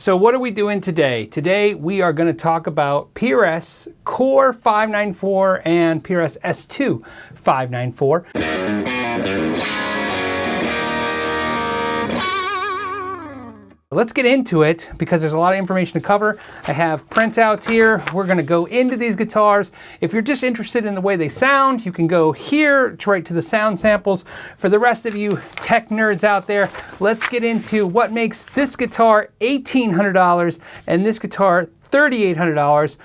So what are we doing today? Today we are going to talk about PRS Core 594 and PRS S2 594. Let's get into it because there's a lot of information to cover. I have printouts here. We're going to go into these guitars. If you're just interested in the way they sound, you can go here to right to the sound samples. For the rest of you tech nerds out there, let's get into what makes this guitar $1,800 and this guitar $3,800.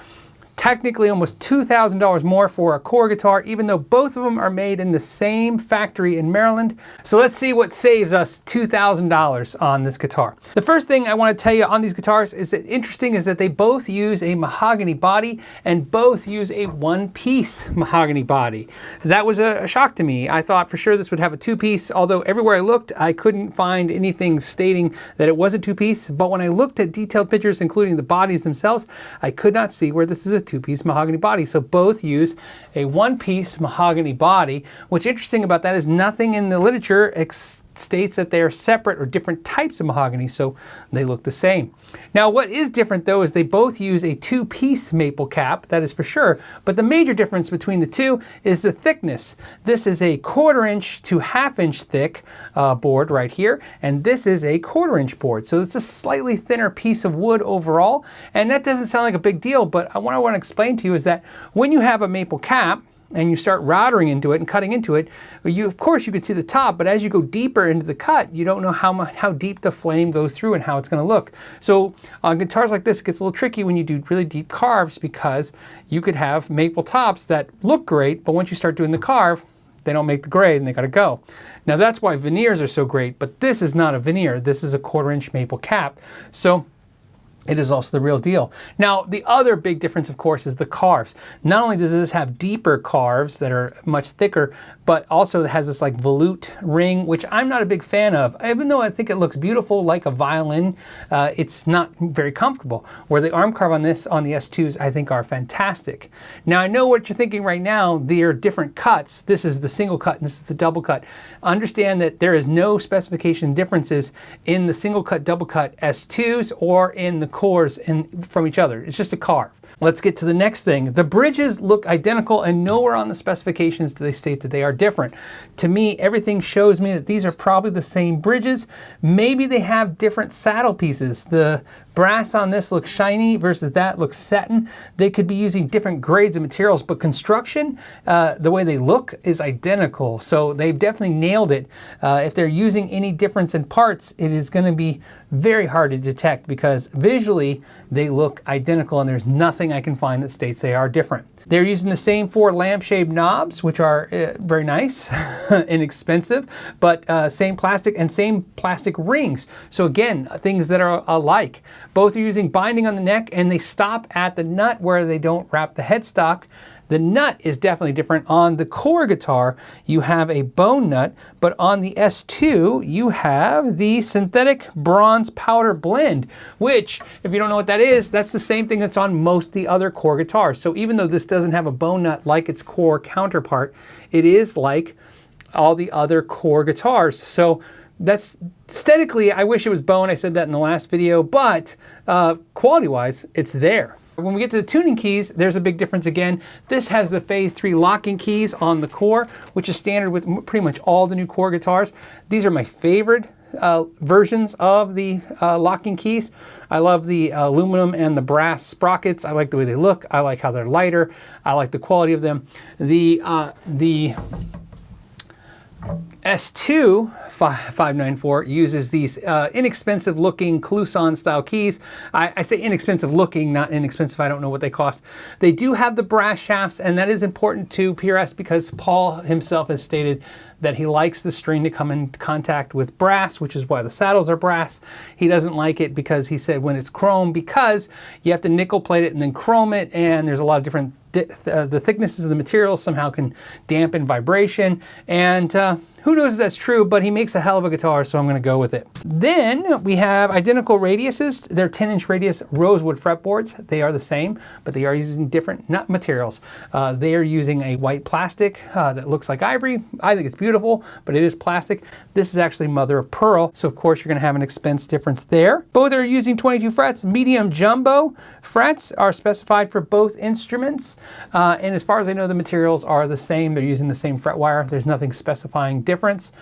Technically almost $2,000 more for a core guitar, even though both of them are made in the same factory in Maryland. So let's see what saves us $2,000 on this guitar. The first thing I want to tell you on these guitars is that interesting is that they both use a mahogany body and both use a one-piece mahogany body. That was a shock to me. I thought for sure this would have a two-piece, although everywhere I looked, I couldn't find anything stating that it was a two-piece. But when I looked at detailed pictures, including the bodies themselves, I could not see where this is a two-piece mahogany body. So both use a one-piece mahogany body. What's interesting about that is nothing in the literature states that they are separate or different types of mahogany, so they look the same. Now what is different though is they both use a two-piece maple cap, that is for sure, but the major difference between the two is the thickness. This is a 1/4 inch to 1/2 inch thick board right here, and this is a 1/4 inch board, so it's a slightly thinner piece of wood overall, and that doesn't sound like a big deal, but what I want to explain to you is that when you have a maple cap and you start routering into it and cutting into it, of course you can see the top, but as you go deeper into the cut, you don't know how deep the flame goes through and how it's going to look. So on guitars like this, it gets a little tricky when you do really deep carves because you could have maple tops that look great, but once you start doing the carve, they don't make the grade and they got to go. Now that's why veneers are so great, but this is not a veneer. This is a 1/4 inch maple cap. So it is also the real deal. Now, the other big difference, of course, is the carves. Not only does this have deeper carves that are much thicker, but also it has this like volute ring, which I'm not a big fan of. Even though I think it looks beautiful like a violin, it's not very comfortable. Where the arm carve on this, on the S2s, I think are fantastic. Now, I know what you're thinking right now. They're different cuts. This is the single cut and this is the double cut. Understand that there is no specification differences in the single cut, double cut S2s or in the cores from each other. It's just a carve. Let's get to the next thing. The bridges look identical and nowhere on the specifications do they state that they are different. To me, everything shows me that these are probably the same bridges. Maybe they have different saddle pieces. The brass on this looks shiny versus that looks satin. They could be using different grades of materials, but construction, the way they look is identical. So they've definitely nailed it. If they're using any difference in parts, it is going to be very hard to detect because visually they look identical and there's nothing I can find that states they are different. They're using the same 4 lampshade knobs, which are very nice, inexpensive, but same plastic and same plastic rings. So again, things that are alike. Both are using binding on the neck and they stop at the nut where they don't wrap the headstock. The nut is definitely different. On the core guitar, you have a bone nut, but on the S2, you have the synthetic bronze powder blend, which, if you don't know what that is, that's the same thing that's on most of the other core guitars. So even though this doesn't have a bone nut like its core counterpart, it is like all the other core guitars. So that's aesthetically, I wish it was bone. I said that in the last video, but quality-wise, it's there. When we get to the tuning keys, there's a big difference again. This has the Phase 3 locking keys on the core, which is standard with pretty much all the new core guitars. These are my favorite versions of the locking keys. I love the aluminum and the brass sprockets. I like the way they look. I like how they're lighter. I like the quality of them. The S2 594 uses these inexpensive looking Clouson style keys. I say inexpensive looking, not inexpensive. I don't know what they cost. They do have the brass shafts, and that is important to PRS because Paul himself has stated that he likes the string to come in contact with brass, which is why the saddles are brass. He doesn't like it because he said when it's chrome, because you have to nickel plate it and then chrome it, and there's a lot of different the thicknesses of the material somehow can dampen vibration, and Who knows if that's true, but he makes a hell of a guitar, so I'm going to go with it. Then we have identical radiuses. They're 10-inch radius rosewood fretboards. They are the same, but they are using different nut materials. They are using a white plastic that looks like ivory. I think it's beautiful, but it is plastic. This is actually mother of pearl, so of course you're going to have an expense difference there. Both are using 22 frets. Medium jumbo frets are specified for both instruments, and as far as I know, the materials are the same. They're using the same fret wire. There's nothing specifying difference.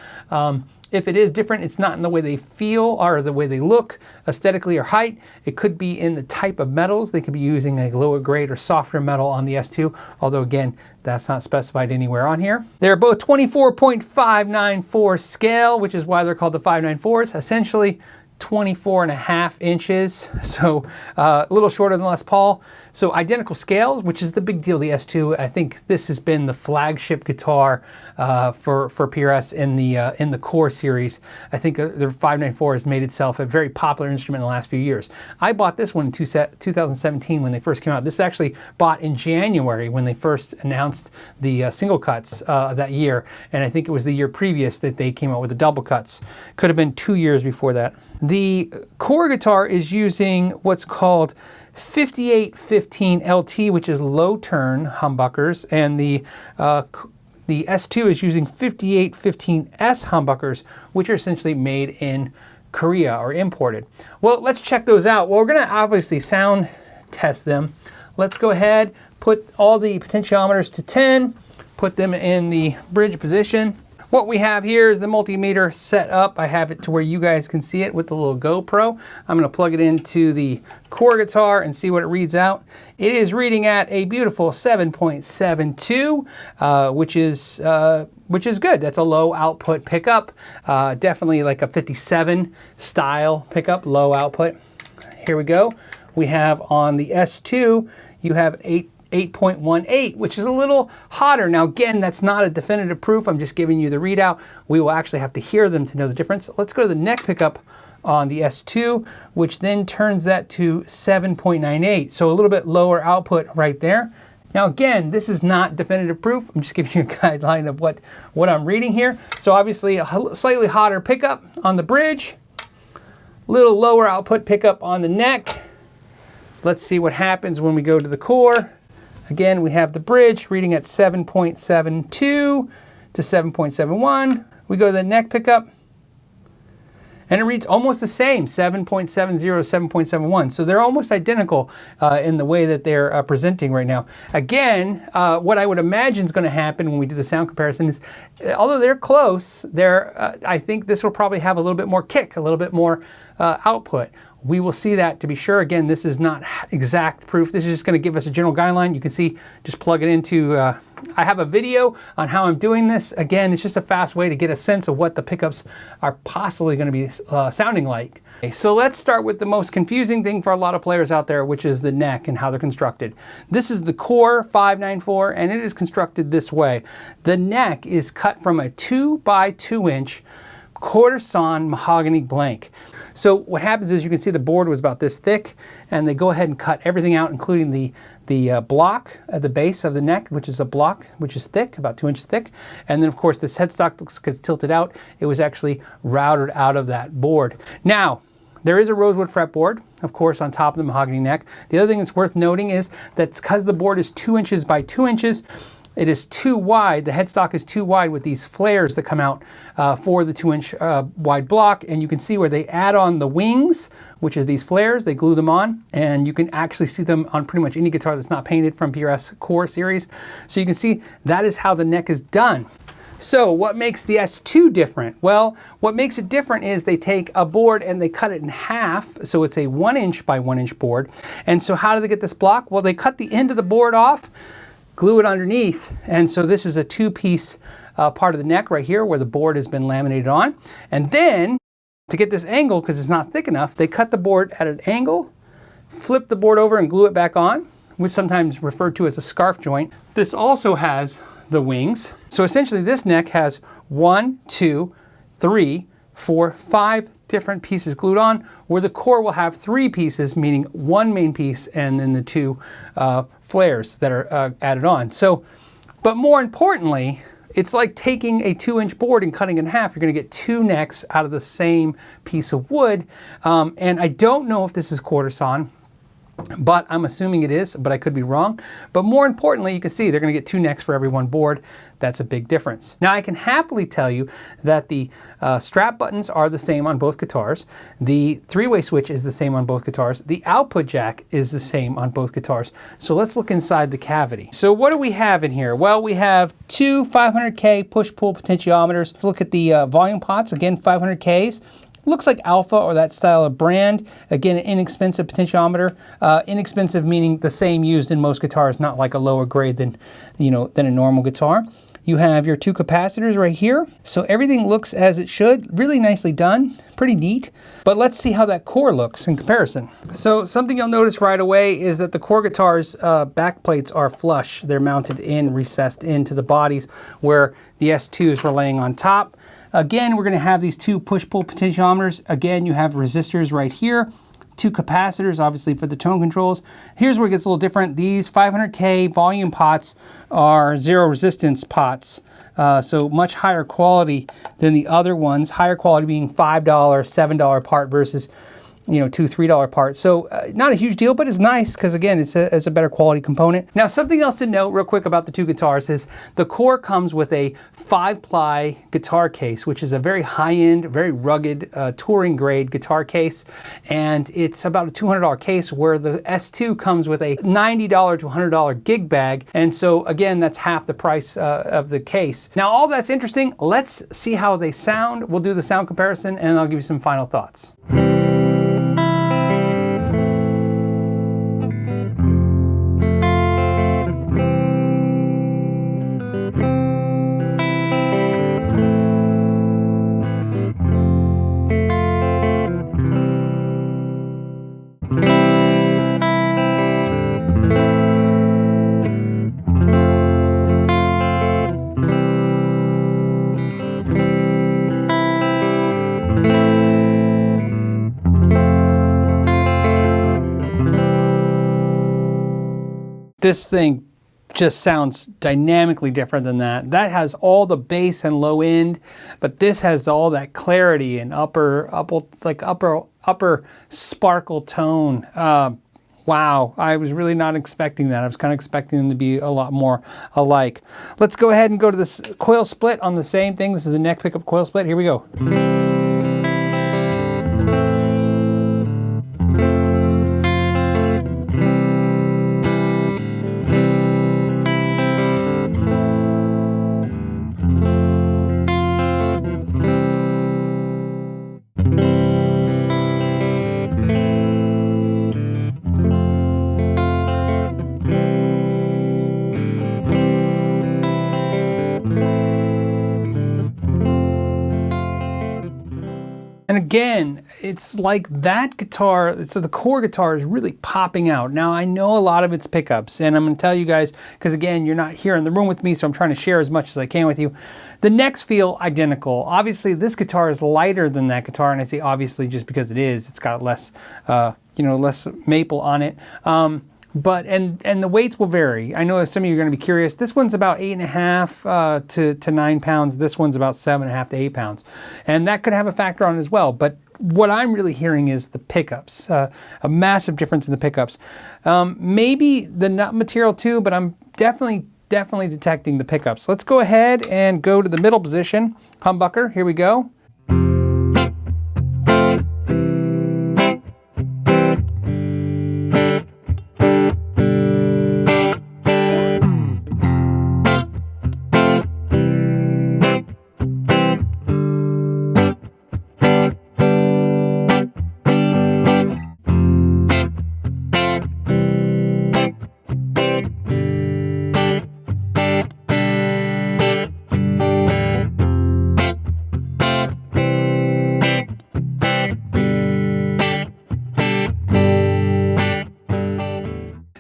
If it is different, it's not in the way they feel or the way they look aesthetically or height. It could be in the type of metals. They could be using a lower grade or softer metal on the S2, although again, that's not specified anywhere on here. They're both 24.594 scale, which is why they're called the 594s. Essentially 24.5 inches, so a little shorter than Les Paul. So identical scales, which is the big deal. The S2, I think this has been the flagship guitar for PRS in the Core series. I think the 594 has made itself a very popular instrument in the last few years. I bought this one in 2017 when they first came out. This is actually bought in January when they first announced the single cuts that year, and I think it was the year previous that they came out with the double cuts. Could have been 2 years before that. The Core guitar is using what's called 5815 LT, which is low turn humbuckers, and the S2 is using 5815S humbuckers, which are essentially made in Korea or imported. Well, let's check those out. Well, we're going to obviously sound test them. Let's go ahead, put all the potentiometers to 10, put them in the bridge position. What we have here is the multimeter set up. I have it to where you guys can see it with the little GoPro. I'm going to plug it into the Core guitar and see what it reads out. It is reading at a beautiful 7.72, which is good. That's a low output pickup. Definitely like a 57 style pickup, low output. Here we go. We have on the S2, you have 8.18, which is a little hotter. Now again, that's not a definitive proof. I'm just giving you the readout. We will actually have to hear them to know the difference. Let's go to the neck pickup on the S2, which then turns that to 7.98. So a little bit lower output right there. Now again, this is not definitive proof. I'm just giving you a guideline of what I'm reading here. So obviously a slightly hotter pickup on the bridge, little lower output pickup on the neck. Let's see what happens when we go to the Core. Again, we have the bridge reading at 7.72 to 7.71. We go to the neck pickup, and it reads almost the same, 7.70, 7.71. So they're almost identical in the way that they're presenting right now. Again, what I would imagine is going to happen when we do the sound comparison is, although they're close, I think this will probably have a little bit more kick, a little bit more output. We will see that to be sure. Again, this is not exact proof. This is just going to give us a general guideline. You can see, just plug it into, I have a video on how I'm doing this. Again, it's just a fast way to get a sense of what the pickups are possibly going to be sounding like. Okay, so let's start with the most confusing thing for a lot of players out there, which is the neck and how they're constructed. This is the Core 594, and it is constructed this way. The neck is cut from a 2x2 inch quarter sawn mahogany blank. So what happens is, you can see the board was about this thick, and they go ahead and cut everything out, including the block at the base of the neck, which is a block which is thick, about 2 inches thick. And then of course this headstock gets tilted out. It was actually routed out of that board. Now, there is a rosewood fretboard, of course, on top of the mahogany neck. The other thing that's worth noting is that because the board is 2 inches by 2 inches, it is too wide. The headstock is too wide with these flares that come out for the 2 inch wide block. And you can see where they add on the wings, which is these flares. They glue them on, and you can actually see them on pretty much any guitar that's not painted from PRS Core series. So you can see that is how the neck is done. So what makes the S2 different? Well, what makes it different is they take a board and they cut it in half. So it's a 1 inch by 1 inch board. And so how do they get this block? Well, they cut the end of the board off, glue it underneath, and so this is a two-piece part of the neck right here where the board has been laminated on. And then, to get this angle, because it's not thick enough, they cut the board at an angle, flip the board over and glue it back on, which is sometimes referred to as a scarf joint. This also has the wings. So essentially this neck has 1, 2, 3, 4, 5 different pieces glued on, where the Core will have 3 pieces, meaning 1 main piece and then the 2 flares that are added on. So, but more importantly, It's like taking a 2-inch board and cutting it in half. You're going to get 2 necks out of the same piece of wood. And I don't know if this is quarter sawn, but I'm assuming it is, but I could be wrong. But more importantly, you can see they're going to get 2 necks for every 1 board. That's a big difference. Now I can happily tell you that the strap buttons are the same on both guitars. The 3-way switch is the same on both guitars. The output jack is the same on both guitars. So let's look inside the cavity. So what do we have in here? Well, we have 2 500K push-pull potentiometers. Let's look at the volume pots. Again, 500Ks. Looks like Alpha or that style of brand. Again, an inexpensive potentiometer. Inexpensive meaning the same used in most guitars, not like a lower grade than a normal guitar. You have your 2 capacitors right here. So everything looks as it should. Really nicely done. Pretty neat. But let's see how that core looks in comparison. So something you'll notice right away is that the core guitars back plates are flush. They're mounted in, recessed into the bodies, where the S2s were laying on top. Again, we're going to have these 2 push-pull potentiometers. Again, you have resistors right here. 2 capacitors, obviously, for the tone controls. Here's where it gets a little different. These 500K volume pots are zero resistance pots, so much higher quality than the other ones. Higher quality being $5, $7 part versus $2, $3 parts. So not a huge deal, but it's nice because again, it's a better quality component. Now, something else to note real quick about the 2 guitars is the core comes with a 5-ply guitar case, which is a very high-end, very rugged touring grade guitar case. And it's about a $200 case, where the S2 comes with a $90 to $100 gig bag. And so again, that's half the price of the case. Now, all that's interesting. Let's see how they sound. We'll do the sound comparison and I'll give you some final thoughts. This thing just sounds dynamically different than that. That has all the bass and low end, but this has all that clarity and upper sparkle tone. Wow, I was really not expecting that. I was kind of expecting them to be a lot more alike. Let's go ahead and go to this coil split on the same thing. This is the neck pickup coil split. Here we go. And again, it's like that guitar, so the core guitar is really popping out. Now, I know a lot of it's pickups, and I'm going to tell you guys, because again, you're not here in the room with me, so I'm trying to share as much as I can with you. The necks feel identical. Obviously, this guitar is lighter than that guitar, and I say obviously just because it is. It's got less, less maple on it. But the weights will vary. I know some of you are going to be curious. This one's about 8.5 to 9 pounds. This one's about 7.5 to 8 pounds. And that could have a factor on it as well. But what I'm really hearing is the pickups, a massive difference in the pickups. Maybe the nut material too, but I'm definitely detecting the pickups. Let's go ahead and go to the middle position. Humbucker, here we go.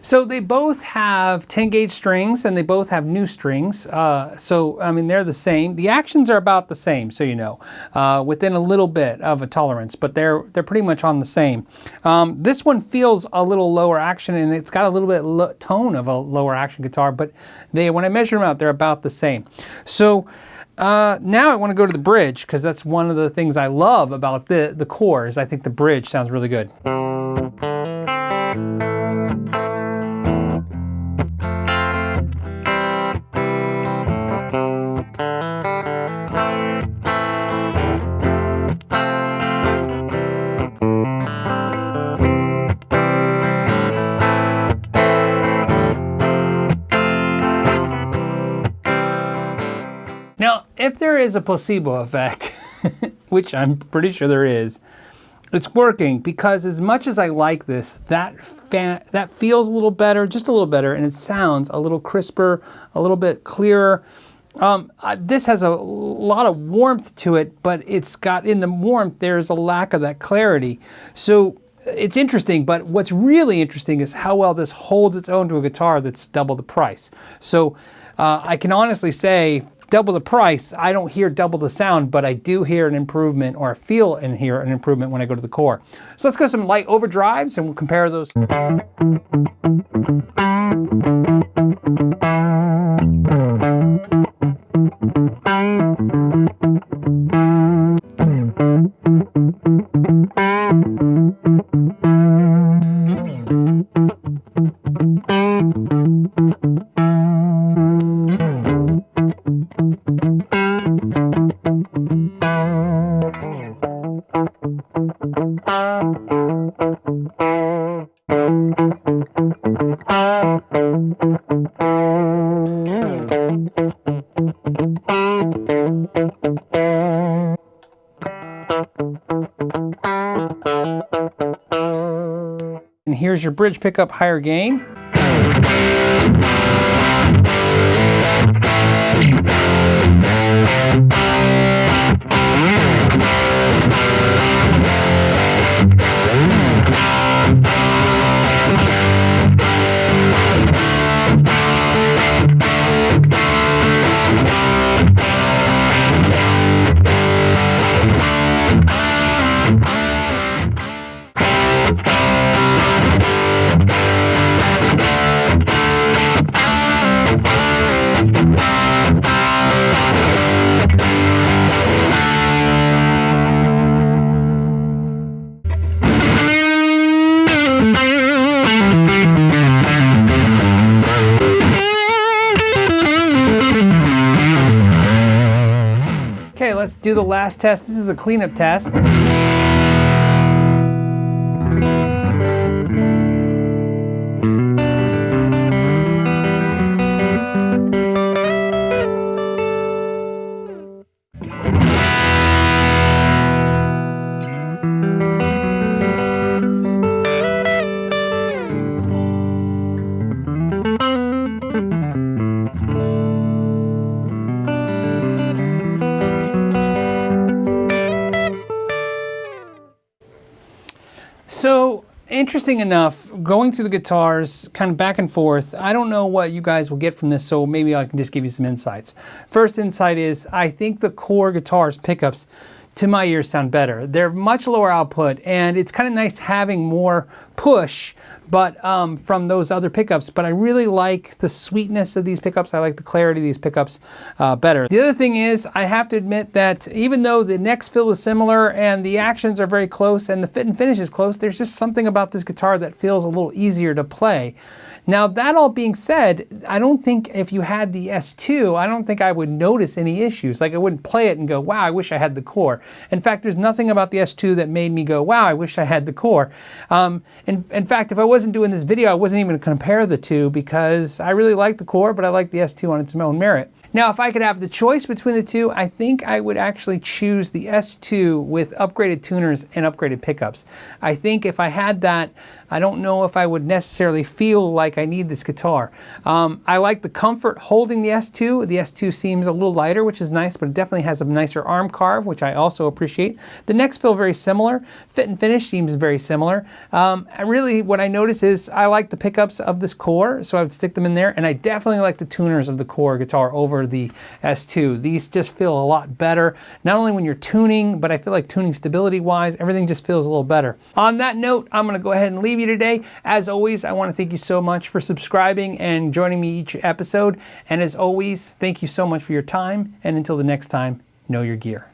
So they both have 10 gauge strings and they both have new strings. So, I mean, they're the same. The actions are about the same, so you know, within a little bit of a tolerance, but they're pretty much on the same. This one feels a little lower action and it's got a little bit tone of a lower action guitar, but when I measure them out, they're about the same. So now I want to go to the bridge because that's one of the things I love about the core is I think the bridge sounds really good. Now, if there is a placebo effect, which I'm pretty sure there is, it's working because as much as I like this, that feels a little better, just a little better, and it sounds a little crisper, a little bit clearer. This has a lot of warmth to it, but it's got, in the warmth, there's a lack of that clarity. So it's interesting, but what's really interesting is how well this holds its own to a guitar that's double the price. So I can honestly say, double the price, I don't hear double the sound, but I do hear an improvement, or feel and hear an improvement when I go to the core. So let's go some light overdrives and we'll compare those. And here's your bridge pickup higher gain. Okay, let's do the last test. This is a cleanup test. So, interesting enough, going through the guitars, kind of back and forth, I don't know what you guys will get from this, so maybe I can just give you some insights. First insight is, I think the core guitars pickups, to my ears, sound better. They're much lower output, and it's kind of nice having more push, but from those other pickups. But I really like the sweetness of these pickups. I like the clarity of these pickups better. The other thing is, I have to admit that even though the neck's feel is similar and the actions are very close and the fit and finish is close, there's just something about this guitar that feels a little easier to play. Now, that all being said, I don't think if you had the S2, I don't think I would notice any issues. Like, I wouldn't play it and go, wow, I wish I had the core. In fact, there's nothing about the S2 that made me go, wow, I wish I had the core. In fact, if I wasn't doing this video, I wasn't even going to compare the two because I really like the core, but I like the S2 on its own merit. Now, if I could have the choice between the two, I think I would actually choose the S2 with upgraded tuners and upgraded pickups. I think if I had that, I don't know if I would necessarily feel like I need this guitar. I like the comfort holding the S2. The S2 seems a little lighter, which is nice, but it definitely has a nicer arm carve, which I also also appreciate. The necks feel very similar. Fit and finish seems very similar. Really, what I notice is I like the pickups of this core, so I would stick them in there, and I definitely like the tuners of the core guitar over the S2. These just feel a lot better, not only when you're tuning, but I feel like tuning stability-wise, everything just feels a little better. On that note, I'm gonna go ahead and leave you today. As always, I wanna thank you so much for subscribing and joining me each episode. And as always, thank you so much for your time. And until the next time, know your gear.